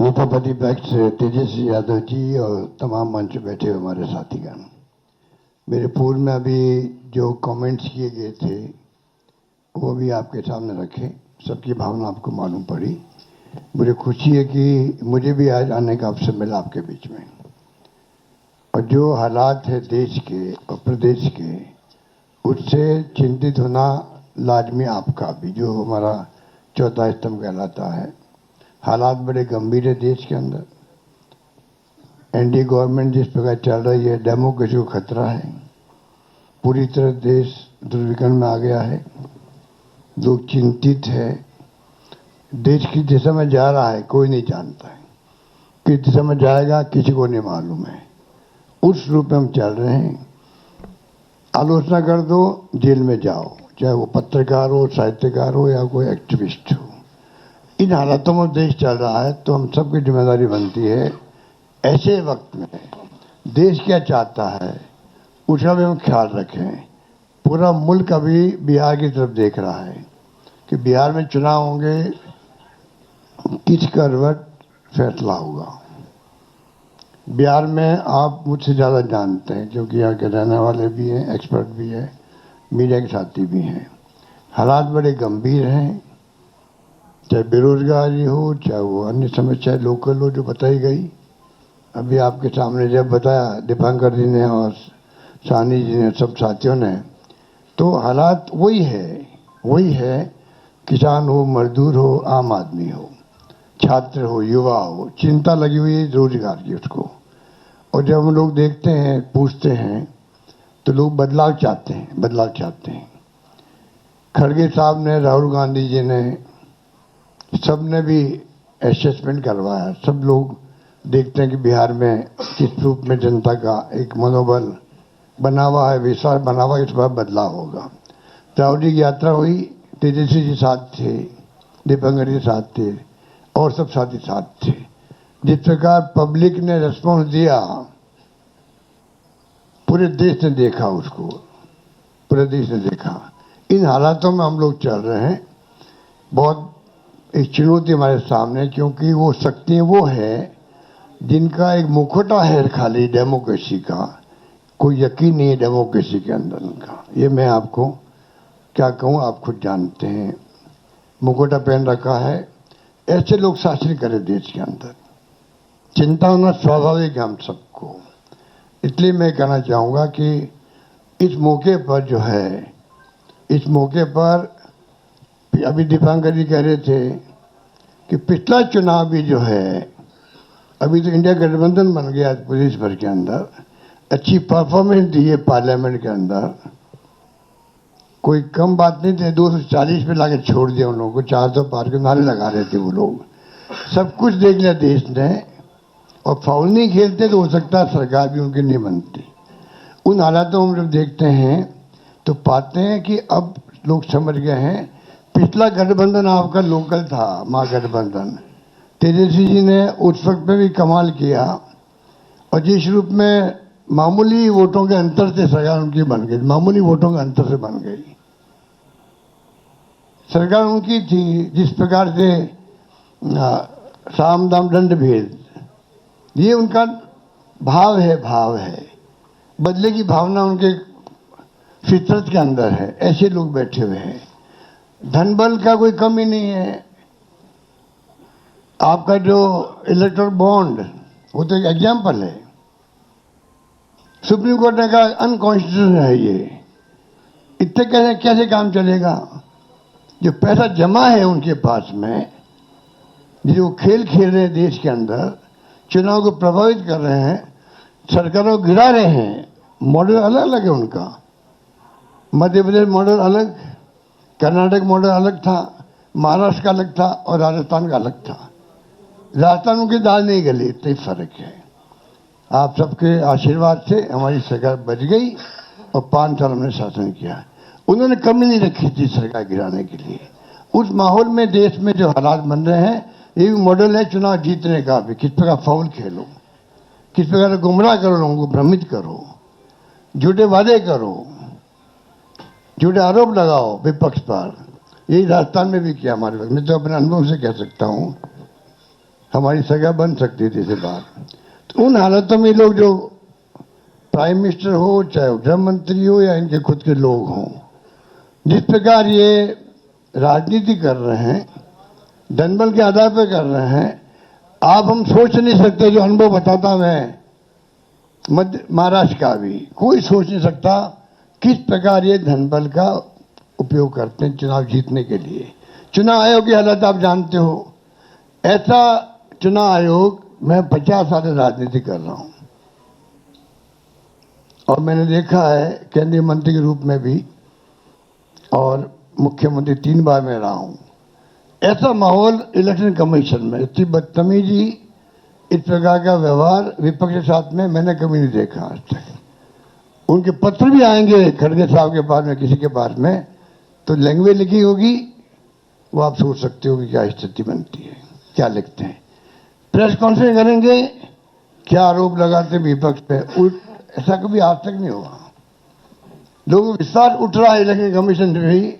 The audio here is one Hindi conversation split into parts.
नेता प्रतिपक्ष तेजस्वी यादव जी और तमाम मंच पे बैठे हुए हमारे साथीगण, मेरे पूर्व में अभी जो कमेंट्स किए गए थे वो भी आपके सामने रखे। सबकी भावना आपको मालूम पड़ी। मुझे खुशी है कि मुझे भी आज आने का अवसर मिला आपके बीच में। और जो हालात है देश के और प्रदेश के, उससे चिंतित होना लाजमी आपका भी, जो हमारा चौथा स्तंभ कहलाता है। हालात बड़े गंभीर है देश के अंदर। एनडीए गवर्नमेंट जिस प्रकार चल रही है, डेमोक्रेसी को खतरा है। पूरी तरह देश दुर्विकरण में आ गया है। लोग चिंतित है। देश किस दिशा में जा रहा है कोई नहीं जानता है। किस दिशा में जाएगा किसी को नहीं मालूम है। उस रूप में हम चल रहे हैं। आलोचना कर दो, जेल में जाओ, चाहे वो पत्रकार हो, साहित्यकार हो या कोई एक्टिविस्ट हो। इन हालातों में देश चल रहा है, तो हम सबकी जिम्मेदारी बनती है ऐसे वक्त में देश क्या चाहता है उसका भी हम ख्याल रखें। पूरा मुल्क अभी बिहार की तरफ देख रहा है कि बिहार में चुनाव होंगे, किस करवट फैसला होगा। बिहार में आप मुझसे ज़्यादा जानते हैं क्योंकि यहाँ के रहने वाले भी हैं, एक्सपर्ट भी हैं, मीडिया के साथी भी हैं। हालात बड़े गंभीर हैं, चाहे बेरोजगारी हो, चाहे वो अन्य समस्या लोकल हो जो बताई गई। अभी आपके सामने जब बताया दीपांकर जी ने और सानी जी ने, सब साथियों ने, तो हालात वही है। किसान हो, मजदूर हो, आम आदमी हो, छात्र हो, युवा हो, चिंता लगी हुई है रोजगार की उसको। और जब हम लोग देखते हैं, पूछते हैं, तो लोग बदलाव चाहते हैं। खड़गे साहब ने, राहुल गांधी जी ने, सब ने भी असेसमेंट करवाया। सब लोग देखते हैं कि बिहार में किस रूप में जनता का एक मनोबल बना हुआ है, विश्वास बना हुआ है, इस बार बदलाव होगा। राहुल जी की यात्रा हुई, तेजस्वी जी साथ थे, दीपांकर जी साथ थे और सब साथी साथ थे। जिस प्रकार पब्लिक ने रिस्पॉन्स दिया, पूरे देश ने देखा उसको, पूरे देश ने देखा। इन हालातों में हम लोग चल रहे हैं। बहुत एक चुनौती हमारे सामने, क्योंकि वो शक्ति वो है जिनका एक मुखौटा है खाली डेमोक्रेसी का। कोई यकीन नहीं है डेमोक्रेसी के अंदर उनका। ये मैं आपको क्या कहूँ, आप खुद जानते हैं। मुखौटा पहन रखा है। ऐसे लोग शासन करें देश के अंदर, चिंता होना स्वाभाविक है हम सबको। इसलिए मैं कहना चाहूँगा कि इस मौके पर जो है, इस मौके पर अभी दीपांकर जी कह रहे थे कि पिछला चुनाव भी जो है, अभी तो इंडिया गठबंधन बन गया प्रदेश भर के अंदर, अच्छी परफॉर्मेंस दी है पार्लियामेंट के अंदर। कोई कम बात नहीं थी। 240 पे लाके छोड़ दिया उन लोगों को। 400 पार के नारे लगा रहे थे वो लोग। सब कुछ देख लिया देश ने, और फाउल नहीं खेलते तो हो सकता है सरकार भी उनकी नहीं बनती। उन हालातों में जब देखते हैं तो पाते हैं कि अब लोग समझ गए हैं। पिछला गठबंधन आपका लोकल था, महागठबंधन। तेजस्वी जी ने उस वक्त में भी कमाल किया, और जिस रूप में मामूली वोटों के अंतर से सरकार उनकी बन गई, मामूली वोटों के अंतर से बन गई सरकार उनकी थी। जिस प्रकार से साम दाम दंड भेद, ये उनका भाव है। बदले की भावना उनके फितरत के अंदर है। ऐसे लोग बैठे हुए हैं। धन बल का कोई कमी नहीं है। आपका जो इलेक्ट्रल बॉन्ड, वो तो एक एग्जाम्पल है। सुप्रीम कोर्ट ने कहा अनकॉन्स्टिट्यूशनल है ये। इतने कैसे काम चलेगा। जो पैसा जमा है उनके पास में, जो खेल खेल रहे हैं देश के अंदर, चुनाव को प्रभावित कर रहे हैं, सरकारों को गिरा रहे हैं। मॉडल अलग अलग है उनका। मध्य प्रदेश मॉडल अलग, कर्नाटक मॉडल अलग था, महाराष्ट्र का अलग था और राजस्थान का अलग था। राजस्थान में की दाल नहीं गली, इतना ही फर्क है। आप सबके आशीर्वाद से हमारी सरकार बच गई और 5 साल हमने शासन किया। उन्होंने कमी नहीं रखी थी सरकार गिराने के लिए। उस माहौल में देश में जो हालात बन रहे हैं, ये भी मॉडल है चुनाव जीतने का भी। किस प्रकार फाउल खेलो, किस प्रकार गुमराह करो, लोगों को भ्रमित करो, झूठे वादे करो, झूठे आरोप लगाओ विपक्ष पर। यही राजस्थान में भी किया हमारे वक्त। मैं तो अपने अनुभव से कह सकता हूँ। हमारी सगा बन सकती थी इसे बात। तो उन हालातों में लोग जो प्राइम मिनिस्टर हो, चाहे गृह मंत्री हो या इनके खुद के लोग हों, जिस प्रकार ये राजनीति कर रहे हैं, जनबल के आधार पर कर रहे हैं, आप हम सोच नहीं सकते। जो अनुभव बताता मैं मध्य महाराष्ट्र का भी, कोई सोच नहीं सकता किस प्रकार ये धनबल का उपयोग करते हैं चुनाव जीतने के लिए। चुनाव आयोग की हालत आप जानते हो। ऐसा चुनाव आयोग, मैं 50 साल से राजनीति कर रहा हूं और मैंने देखा है केंद्रीय मंत्री के रूप में भी और मुख्यमंत्री 3 बार में रहा हूं। ऐसा माहौल इलेक्शन कमीशन में, इतनी बदतमीजी, इस प्रकार का व्यवहार विपक्ष के साथ में मैंने कभी नहीं देखा आज तक। उनके पत्र भी आएंगे खड़गे साहब के पास में, किसी के पास में, तो लैंग्वेज लिखी होगी, वो आप सोच सकते हो कि क्या स्थिति बनती है, क्या लिखते हैं। प्रेस कॉन्फ्रेंस करेंगे, क्या आरोप लगाते विपक्ष पे, ऐसा कभी आज तक नहीं हुआ। लोगों को विश्वास उठ रहा है इलेक्शन कमीशन में भी,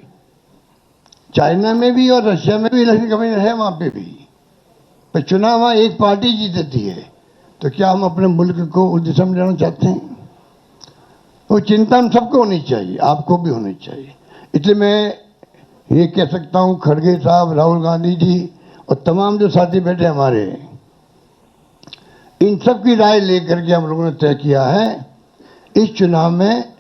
चाइना में भी और रशिया में भी इलेक्शन कमीशन है, वहां पे भी। पर चुनाव वहां एक पार्टी जीतती है, तो क्या हम अपने मुल्क को उस दिशा में जाना चाहते हैं? वो चिंता हम सबको होनी चाहिए, आपको भी होनी चाहिए। इसलिए मैं ये कह सकता हूं, खड़गे साहब, राहुल गांधी जी और तमाम जो साथी बैठे हमारे, इन सब की राय लेकर के हम लोगों ने तय किया है इस चुनाव में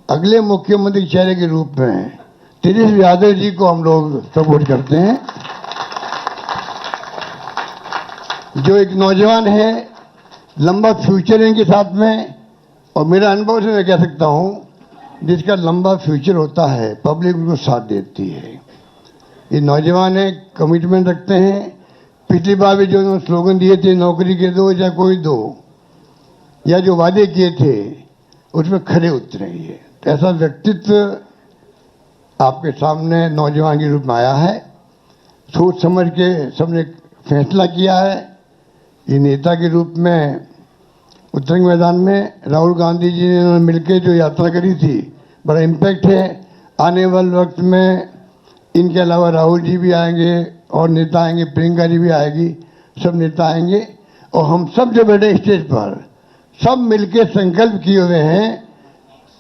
अगले मुख्यमंत्री के चेहरे के रूप में तेजस्वी यादव जी को हम लोग सपोर्ट करते हैं, जो एक नौजवान है, लंबा फ्यूचर है इनके साथ में। और मेरा अनुभव से मैं कह सकता हूं, जिसका लंबा फ्यूचर होता है पब्लिक उनको साथ देती है। ये नौजवान है, कमिटमेंट रखते हैं। पिछली बार भी जो उन्होंने स्लोगन दिए थे, नौकरी के दो या कोई दो, या जो वादे किए थे उसमें खरे उतरे। ये ऐसा व्यक्तित्व आपके सामने नौजवान के रूप में आया है। सोच समझ के सबने फैसला किया है। ये नेता के रूप में उत्तरंग मैदान में राहुल गांधी जी ने मिलकर जो यात्रा करी थी, बड़ा इम्पैक्ट है। आने वाले वक्त में इनके अलावा राहुल जी भी आएंगे और नेता आएंगे, प्रियंका जी भी आएगी, सब नेता आएंगे। और हम सब जो बैठे स्टेज पर, सब मिलकर संकल्प किए हुए हैं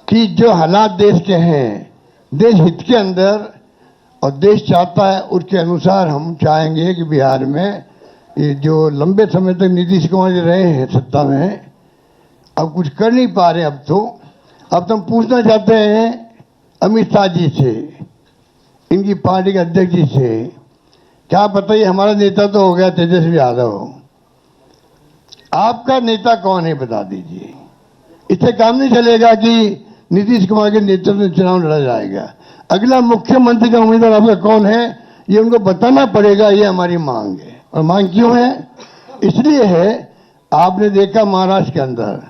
कि जो हालात देश के हैं, देश हित के अंदर और देश चाहता है उसके अनुसार हम चाहेंगे कि बिहार में ये जो लंबे समय तक नीतीश कुमार जी रहे हैं सत्ता में, अब कुछ कर नहीं पा रहे। अब तो हम पूछना चाहते हैं अमित शाह जी से, इनकी पार्टी के अध्यक्ष जी से, क्या बताइए, हमारा नेता तो हो गया तेजस्वी यादव, आपका नेता कौन है बता दीजिए। इससे काम नहीं चलेगा कि नीतीश कुमार के नेतृत्व में चुनाव लड़ा जाएगा। अगला मुख्यमंत्री का उम्मीदवार आपका कौन है, ये उनको बताना पड़ेगा। ये हमारी मांग है। और मांग क्यों है? इसलिए है, आपने देखा महाराष्ट्र के अंदर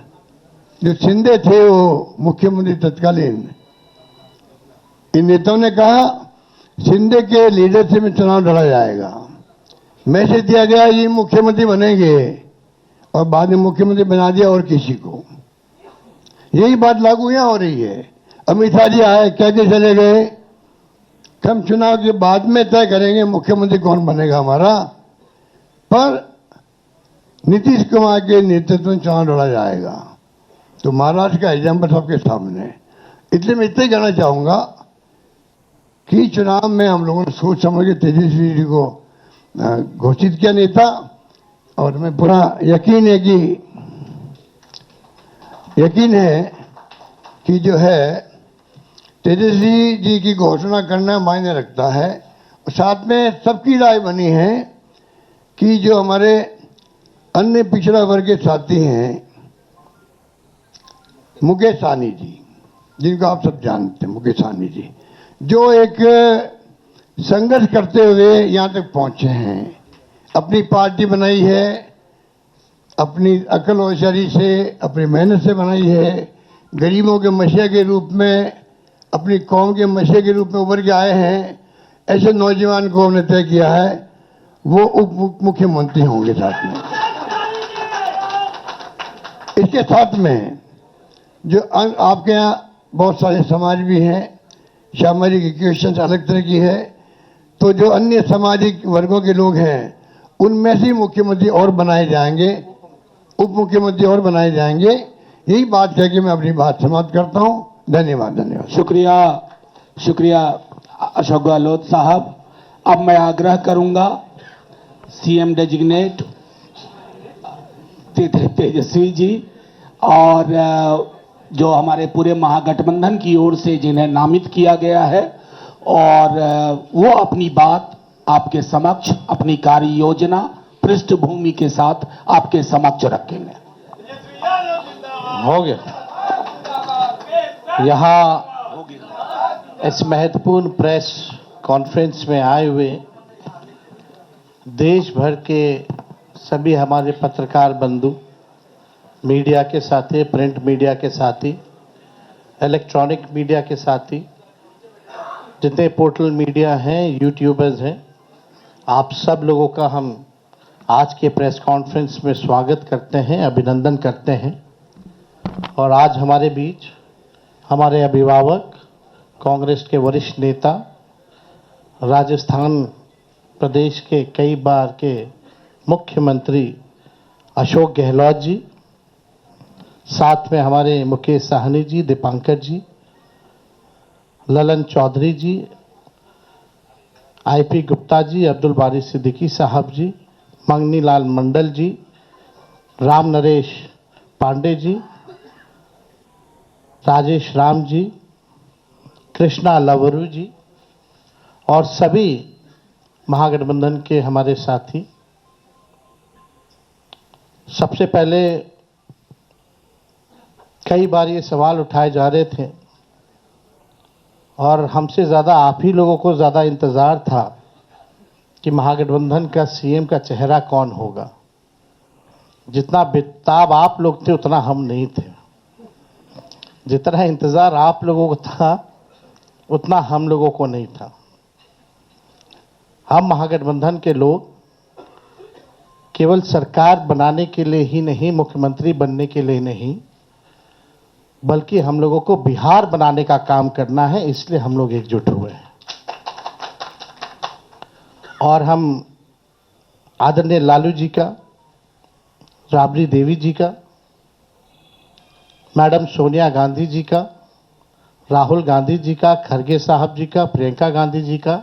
जो शिंदे थे, वो मुख्यमंत्री तत्कालीन, इन नेताओं ने कहा शिंदे के लीडरशिप में चुनाव लड़ा जाएगा। मैसेज दिया गया ये मुख्यमंत्री बनेंगे और बाद में मुख्यमंत्री बना दिया और किसी को। यही बात लागू यहां हो रही है। अमित शाह जी आए, कह के चले गए कि हम चुनाव के बाद में तय करेंगे मुख्यमंत्री कौन बनेगा हमारा, पर नीतीश कुमार के नेतृत्व में चुनाव लड़ा जाएगा। तो महाराष्ट्र का एग्जाम्पल सबके सामने है। इसलिए मैं इतना ही कहना चाहूंगा कि चुनाव में हम लोगों ने सोच समझ के तेजस्वी जी को घोषित किया नेता, और हमें पूरा यकीन है कि जो है तेजस्वी जी की घोषणा करना मायने रखता है। और साथ में सबकी राय बनी है कि जो हमारे अन्य पिछड़ा वर्ग के साथी हैं, मुकेश सहनी जी, जिनको आप सब जानते हैं, मुकेश सहनी जी, जो एक संघर्ष करते हुए यहां तक पहुंचे हैं, अपनी पार्टी बनाई है, अपनी अकल होशियारी से, अपनी मेहनत से बनाई है, गरीबों के मसीहा के रूप में, अपनी कौम के मसीहा के रूप में उभर के आए हैं। ऐसे नौजवान को हमने तय किया है वो उप मुख्यमंत्री होंगे। साथ में इसके साथ में जो आपके यहाँ बहुत सारे समाज भी हैं, सामाजिक इक्वेशन अलग तरह की है, तो जो अन्य सामाजिक वर्गों के लोग हैं उनमें से मुख्यमंत्री और बनाए जाएंगे, उप मुख्यमंत्री और बनाए जाएंगे। यही बात कह के मैं अपनी बात समाप्त करता हूं। धन्यवाद। धन्यवाद। शुक्रिया, शुक्रिया अशोक गहलोत साहब। अब मैं आग्रह करूंगा सीएम डेजिग्नेट तेजस्वी जी और जो हमारे पूरे महागठबंधन की ओर से जिन्हें नामित किया गया है, और वो अपनी बात आपके समक्ष, अपनी कार्य योजना पृष्ठभूमि के साथ आपके समक्ष रखेंगे। हो गया। यहाँ इस महत्वपूर्ण प्रेस कॉन्फ्रेंस में आए हुए देश भर के सभी हमारे पत्रकार बंधु, मीडिया के साथी, प्रिंट मीडिया के साथी, इलेक्ट्रॉनिक मीडिया के साथी, जितने पोर्टल मीडिया हैं, यूट्यूबर्स हैं, आप सब लोगों का हम आज के प्रेस कॉन्फ्रेंस में स्वागत करते हैं, अभिनंदन करते हैं। और आज हमारे बीच हमारे अभिभावक, कांग्रेस के वरिष्ठ नेता, राजस्थान प्रदेश के कई बार के मुख्यमंत्री अशोक गहलोत जी, साथ में हमारे मुकेश साहनी जी, दीपांकर जी, ललन चौधरी जी, आईपी गुप्ता जी, अब्दुल बारी सिद्दीकी साहब जी, मंगनी लाल मंडल जी, राम नरेश पांडे जी, राजेश राम जी, कृष्णा लवरू जी और सभी महागठबंधन के हमारे साथी। सबसे पहले कई बार ये सवाल उठाए जा रहे थे और हमसे ज़्यादा आप ही लोगों को ज़्यादा इंतज़ार था कि महागठबंधन का सीएम का चेहरा कौन होगा। जितना बेताब आप लोग थे उतना हम नहीं थे। जितना इंतज़ार आप लोगों को था उतना हम लोगों को नहीं था। हम महागठबंधन के लोग केवल सरकार बनाने के लिए ही नहीं, मुख्यमंत्री बनने के लिए नहीं, बल्कि हम लोगों को बिहार बनाने का काम करना है, इसलिए हम लोग एकजुट हुए हैं। और हम आदरणीय लालू जी का, राबड़ी देवी जी का, मैडम सोनिया गांधी जी का, राहुल गांधी जी का, खरगे साहब जी का, प्रियंका गांधी जी का,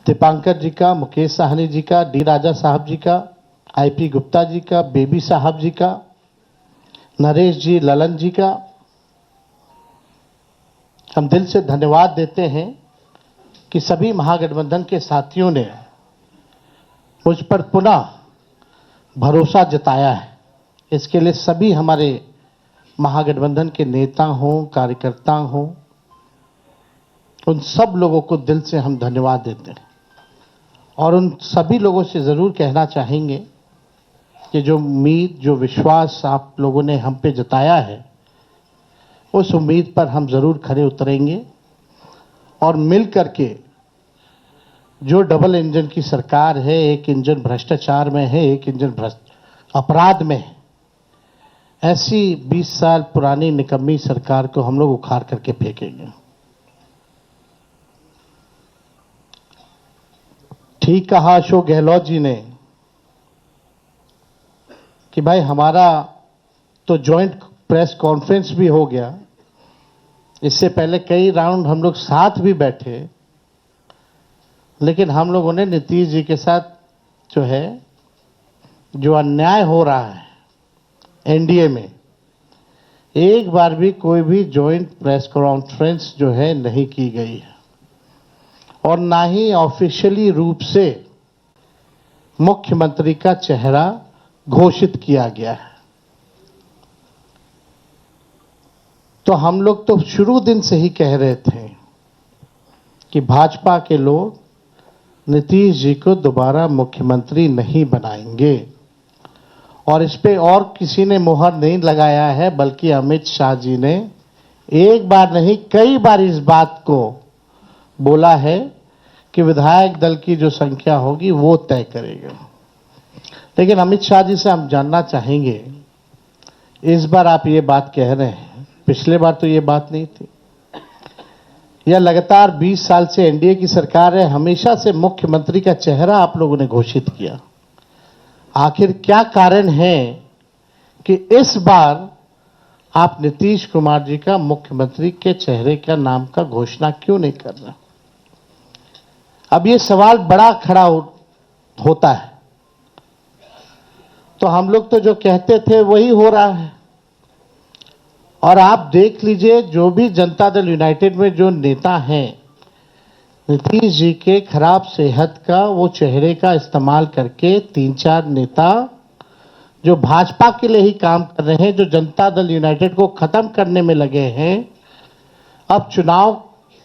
दीपांकर जी का, मुकेश साहनी जी का, डी राजा साहब जी का, आईपी गुप्ता जी का, बेबी साहब जी का, नरेश जी, ललन जी का हम दिल से धन्यवाद देते हैं कि सभी महागठबंधन के साथियों ने मुझ पर पुनः भरोसा जताया है। इसके लिए सभी हमारे महागठबंधन के नेता हों, कार्यकर्ता हों, उन सब लोगों को दिल से हम धन्यवाद देते हैं। और उन सभी लोगों से ज़रूर कहना चाहेंगे कि जो उम्मीद, जो विश्वास आप लोगों ने हम पे जताया है, उस उम्मीद पर हम ज़रूर खरे उतरेंगे और मिल करके जो डबल इंजन की सरकार है, एक इंजन भ्रष्टाचार में है, एक इंजन अपराध में है, ऐसी 20 साल पुरानी निकम्मी सरकार को हम लोग उखाड़ करके फेंकेंगे। ठीक कहा अशोक गहलोत जी ने कि भाई हमारा तो जॉइंट प्रेस कॉन्फ्रेंस भी हो गया, इससे पहले कई राउंड हम लोग साथ भी बैठे, लेकिन हम लोगों ने नीतीश जी के साथ जो है, जो अन्याय हो रहा है एनडीए में, एक बार भी कोई भी जॉइंट प्रेस कॉन्फ्रेंस जो है नहीं की गई है और ना ही ऑफिशियली रूप से मुख्यमंत्री का चेहरा घोषित किया गया है। तो हम लोग तो शुरू दिन से ही कह रहे थे कि भाजपा के लोग नीतीश जी को दोबारा मुख्यमंत्री नहीं बनाएंगे, और इस पे और किसी ने मुहर नहीं लगाया है, बल्कि अमित शाह जी ने एक बार नहीं कई बार इस बात को बोला है कि विधायक दल की जो संख्या होगी वो तय करेगा। लेकिन अमित शाह जी से हम जानना चाहेंगे, इस बार आप ये बात कह रहे हैं, पिछले बार तो ये बात नहीं थी। यह लगातार 20 साल से एनडीए की सरकार है, हमेशा से मुख्यमंत्री का चेहरा आप लोगों ने घोषित किया। आखिर क्या कारण है कि इस बार आप नीतीश कुमार जी का मुख्यमंत्री के चेहरे का नाम का घोषणा क्यों नहीं कर रहे? अब ये सवाल बड़ा खड़ा होता है। तो हम लोग तो जो कहते थे वही हो रहा है। और आप देख लीजिए, जो भी जनता दल यूनाइटेड में जो नेता हैं, नीतीश जी के खराब सेहत का वो चेहरे का इस्तेमाल करके 3-4 नेता जो भाजपा के लिए ही काम कर रहे हैं, जो जनता दल यूनाइटेड को खत्म करने में लगे हैं, अब चुनाव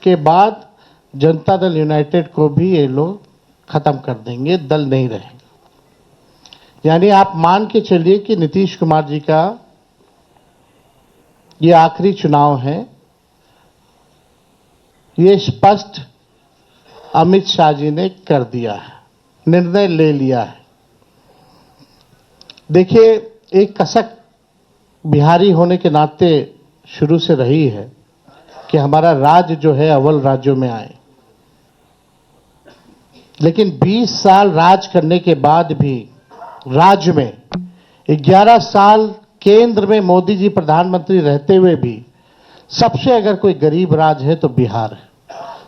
के बाद जनता दल यूनाइटेड को भी ये लोग खत्म कर देंगे, दल नहीं रहेगा। यानी आप मान के चलिए कि नीतीश कुमार जी का ये आखिरी चुनाव है। ये स्पष्ट अमित शाह जी ने कर दिया है, निर्णय ले लिया है। देखिए, एक कसक बिहारी होने के नाते शुरू से रही है कि हमारा राज्य जो है अव्वल राज्यों में आए। लेकिन 20 साल राज करने के बाद भी राज्य में 11 साल केंद्र में मोदी जी प्रधानमंत्री रहते हुए भी सबसे अगर कोई गरीब राज्य है तो बिहार है।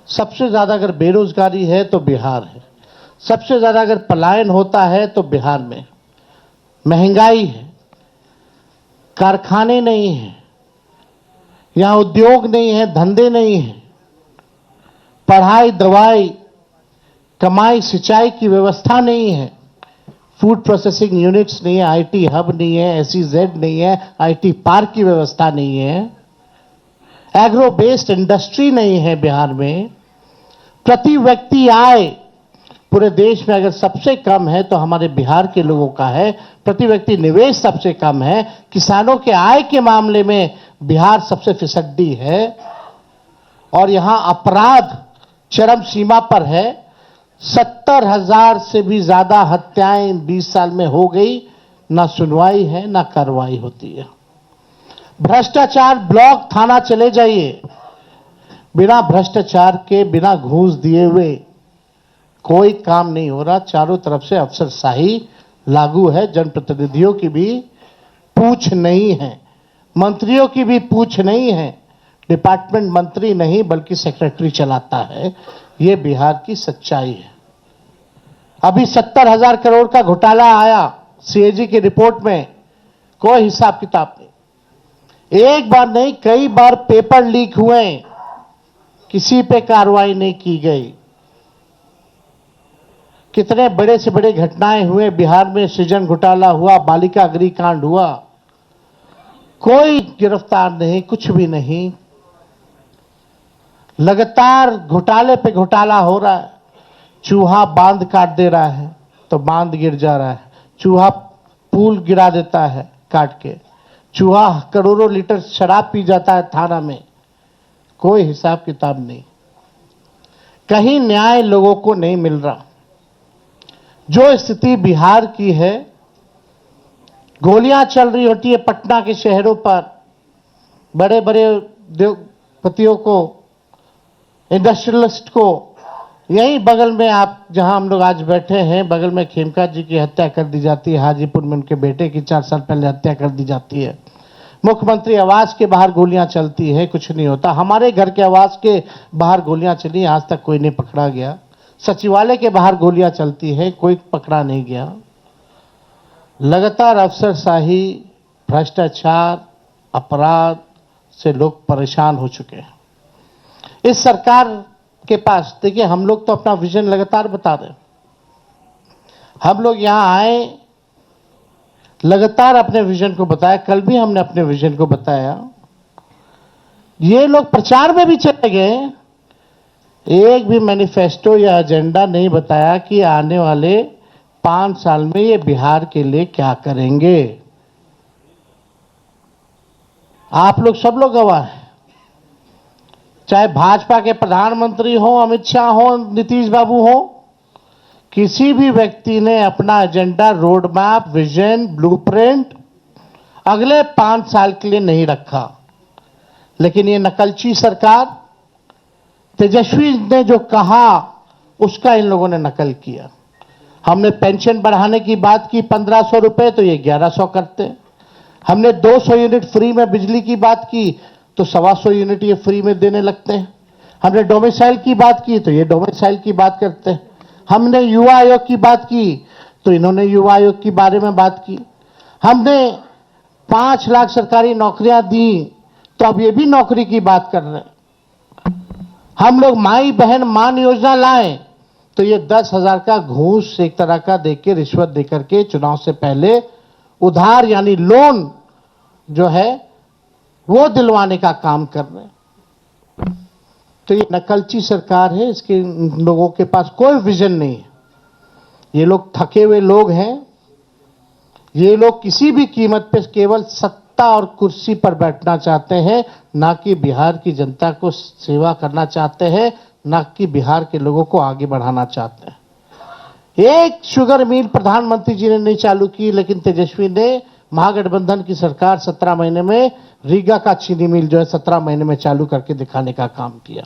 सबसे ज्यादा अगर बेरोजगारी है तो बिहार है। सबसे ज्यादा अगर पलायन होता है तो बिहार में। महंगाई है, कारखाने नहीं हैं, यहां उद्योग नहीं है, धंधे नहीं हैं, पढ़ाई, दवाई, कमाई, सिंचाई की व्यवस्था नहीं है, फूड प्रोसेसिंग यूनिट्स नहीं है, आईटी हब नहीं है, एसईजेड नहीं है, आईटी पार्क की व्यवस्था नहीं है, एग्रो बेस्ड इंडस्ट्री नहीं है बिहार में। प्रति व्यक्ति आय पूरे देश में अगर सबसे कम है तो हमारे बिहार के लोगों का है। प्रति व्यक्ति निवेश सबसे कम है। किसानों के आय के मामले में बिहार सबसे फिसड्डी है। और यहां अपराध चरम सीमा पर है। 70,000 से भी ज्यादा हत्याएं 20 साल में हो गई। ना सुनवाई है, ना कार्रवाई होती है। भ्रष्टाचार, ब्लॉक थाना चले जाइए, बिना भ्रष्टाचार के, बिना घूस दिए हुए कोई काम नहीं हो रहा। चारों तरफ से अफसरशाही लागू है। जनप्रतिनिधियों की भी पूछ नहीं है, मंत्रियों की भी पूछ नहीं है। डिपार्टमेंट मंत्री नहीं बल्कि सेक्रेटरी चलाता है। यह बिहार की सच्चाई है। अभी 70,000 करोड़ का घोटाला आया सीएजी की रिपोर्ट में, कोई हिसाब किताब नहीं। एक बार नहीं, कई बार पेपर लीक हुए, किसी पे कार्रवाई नहीं की गई। कितने बड़े से बड़े घटनाएं हुए बिहार में। सृजन घोटाला हुआ, बालिका गृह कांड हुआ, कोई गिरफ्तार नहीं, कुछ भी नहीं। लगातार घोटाले पे घोटाला हो रहा है। चूहा बांध काट दे रहा है तो बांध गिर जा रहा है। चूहा पुल गिरा देता है काट के। चूहा करोड़ों लीटर शराब पी जाता है थाना में, कोई हिसाब किताब नहीं। कहीं न्याय लोगों को नहीं मिल रहा। जो स्थिति बिहार की है, गोलियां चल रही होती है पटना के शहरों पर, बड़े बड़े उद्योगपतियों को, इंडस्ट्रियलिस्ट को। यहीं बगल में आप जहां हम लोग आज बैठे हैं, बगल में खेमका जी की हत्या कर दी जाती है। हाजीपुर में उनके बेटे की 4 साल पहले हत्या कर दी जाती है। मुख्यमंत्री आवास के बाहर गोलियां चलती है, कुछ नहीं होता। हमारे घर के आवास के बाहर गोलियां चली, आज तक कोई नहीं पकड़ा गया। सचिवालय के बाहर गोलियां चलती है, कोई पकड़ा नहीं गया। लगातार अफसरशाही, भ्रष्टाचार, अपराध से लोग परेशान हो चुके हैं। इस सरकार के पास, देखिए, हम लोग तो अपना विजन लगातार बता रहे हैं। हम लोग यहां आए, लगातार अपने विजन को बताया। कल भी हमने अपने विजन को बताया। ये लोग प्रचार में भी चले गए, एक भी मैनिफेस्टो या एजेंडा नहीं बताया कि आने वाले 5 साल में ये बिहार के लिए क्या करेंगे। आप लोग, सब लोग गवाह हैं। चाहे भाजपा के प्रधानमंत्री हो, अमित शाह हो, नीतीश बाबू हो, किसी भी व्यक्ति ने अपना agenda, road map, vision, blueprint अगले 5 साल के लिए नहीं रखा। लेकिन ये नकलची सरकार, तेजस्वी ने जो कहा उसका इन लोगों ने नकल किया। हमने पेंशन बढ़ाने की बात की 1500 रुपए, तो ये 1100 करते हैं। हमने 200 यूनिट फ्री में बिजली की बात की तो 125 यूनिट ये फ्री में देने लगते हैं। हमने डोमिसाइल की बात की तो ये डोमिसाइल की बात करते हैं। हमने युवा आयोग की बात की तो इन्होंने युवा आयोग के बारे में बात की। हमने 5 लाख सरकारी नौकरियां दी तो अब ये भी नौकरी की बात कर रहे हैं। हम लोग माई बहन मान योजना लाए तो ये 10,000 का घूस एक तरह का देके रिश्वत देकर के चुनाव से पहले उधार यानी लोन जो है वो दिलवाने का काम कर रहे हैं। तो ये नकलची सरकार है, इसके लोगों के पास कोई विजन नहीं है। ये लोग थके हुए लोग हैं। ये लोग किसी भी कीमत पे केवल सत्ता और कुर्सी पर बैठना चाहते हैं, ना कि बिहार की जनता को सेवा करना चाहते हैं, ना कि बिहार के लोगों को आगे बढ़ाना चाहते हैं। एक शुगर मिल प्रधानमंत्री जी ने नहीं चालू की, लेकिन तेजस्वी ने महागठबंधन की सरकार 17 महीने में रीगा का चीनी मिल जो है 17 महीने में चालू करके दिखाने का काम किया।